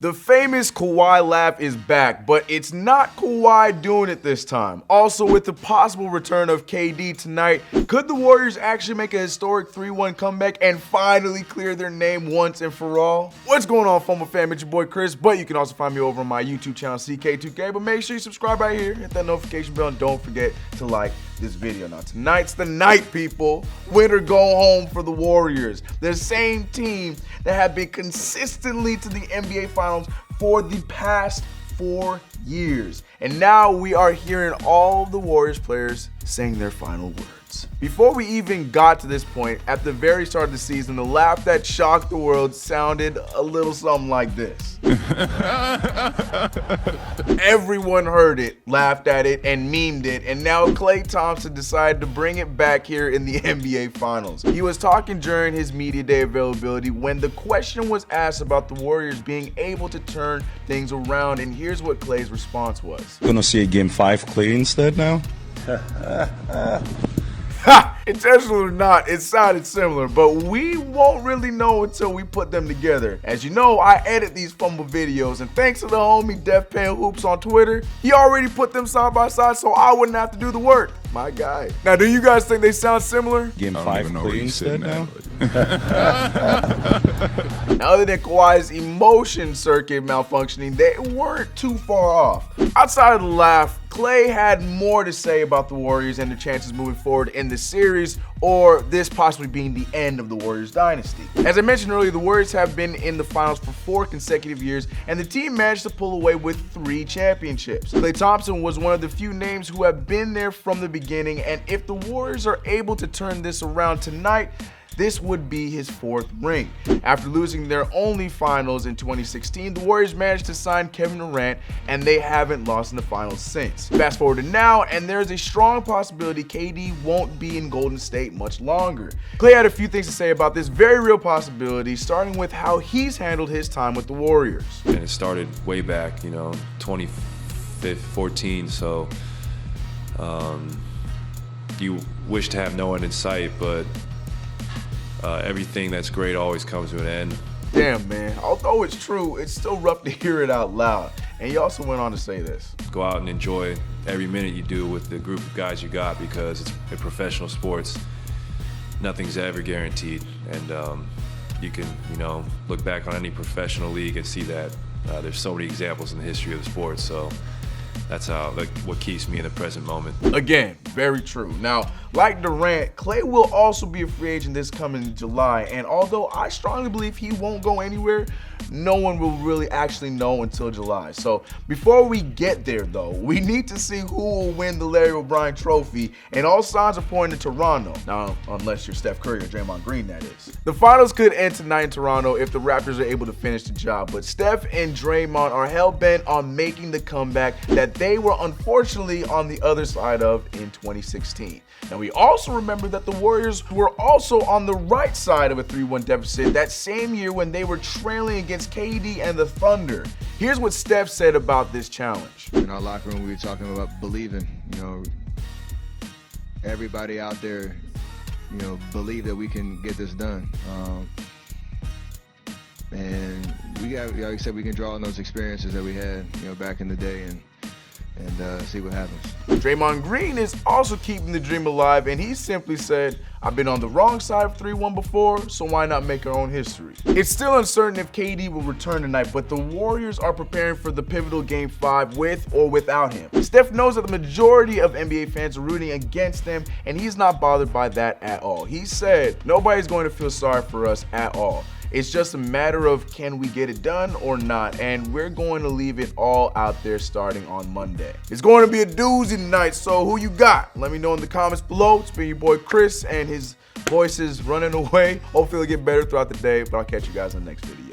The famous Kawhi Laugh is back, but it's not Kawhi doing it this time. Also, with the possible return of KD tonight, could the Warriors actually make a historic 3-1 comeback and finally clear their name once and for all? What's going on, Fumble fam? It's your boy Chris, but you can also find me over on my YouTube channel, CK2K, but make sure you subscribe right here, hit that notification bell, and don't forget to like this video. Now, tonight's the night, people. Win or go home for the Warriors. The same team that have been consistently to the NBA Finals for the past 4 years. And now we are hearing all of the Warriors players saying their final words. Before we even got to this point, at the very start of the season, the laugh that shocked the world sounded a little something like this. Everyone heard it, laughed at it, and memed it, and now Klay Thompson decided to bring it back here in the NBA Finals. He was talking during his media day availability when the question was asked about the Warriors being able to turn things around, and here's what Klay's response was. Gonna see a game 5 Klay instead now? Ha! Intentional or not, it sounded similar, but we won't really know until we put them together. As you know, I edit these Fumble videos, and thanks to the homie Def Pen Hoops on Twitter, he already put them side by side so I wouldn't have to do the work. My guy. Now, do you guys think they sound similar? Game 5 Klay instead now? Now, other than Kawhi's emotion circuit malfunctioning, they weren't too far off. Outside of the laugh, Klay had more to say about the Warriors and their chances moving forward in the series, or this possibly being the end of the Warriors dynasty. As I mentioned earlier, the Warriors have been in the finals for 4 consecutive years, and the team managed to pull away with 3 championships. Klay Thompson was one of the few names who have been there from the beginning, and if the Warriors are able to turn this around tonight, this would be his 4th ring. After losing their only finals in 2016, the Warriors managed to sign Kevin Durant, and they haven't lost in the finals since. Fast forward to now, and there's a strong possibility KD won't be in Golden State much longer. Klay had a few things to say about this very real possibility, starting with how he's handled his time with the Warriors. And it started way back, 2014, so you wish to have no one in sight, but everything that's great always comes to an end. Damn, man. Although it's true, it's still rough to hear it out loud. And he also went on to say this. Go out and enjoy every minute you do with the group of guys you got, because it's in professional sports. Nothing's ever guaranteed. And you can, look back on any professional league and see that there's so many examples in the history of the sport. So that's what keeps me in the present moment. Again, very true. Now, like Durant, Klay will also be a free agent this coming July, and although I strongly believe he won't go anywhere, no one will really actually know until July. So before we get there, though, we need to see who will win the Larry O'Brien Trophy, and all signs are pointing to Toronto. Now, unless you're Steph Curry or Draymond Green, that is. The finals could end tonight in Toronto if the Raptors are able to finish the job, but Steph and Draymond are hell-bent on making the comeback that they were unfortunately on the other side of in 2016. Now, we also remember that the Warriors were also on the right side of a 3-1 deficit that same year when they were trailing against KD and the Thunder. Here's what Steph said about this challenge. In our locker room, we were talking about believing. Everybody out there, believe that we can get this done. And we got, like I said, we can draw on those experiences that we had, back in the day and see what happens. Draymond Green is also keeping the dream alive, and he simply said, I've been on the wrong side of 3-1 before, so why not make our own history? It's still uncertain if KD will return tonight, but the Warriors are preparing for the pivotal Game 5 with or without him. Steph knows that the majority of NBA fans are rooting against them, and he's not bothered by that at all. He said, nobody's going to feel sorry for us at all. It's just a matter of can we get it done or not, and we're going to leave it all out there starting on Monday. It's going to be a doozy tonight, so who you got? Let me know in the comments below. It's been your boy Chris, and his voice is running away. Hopefully it'll get better throughout the day, but I'll catch you guys in the next video.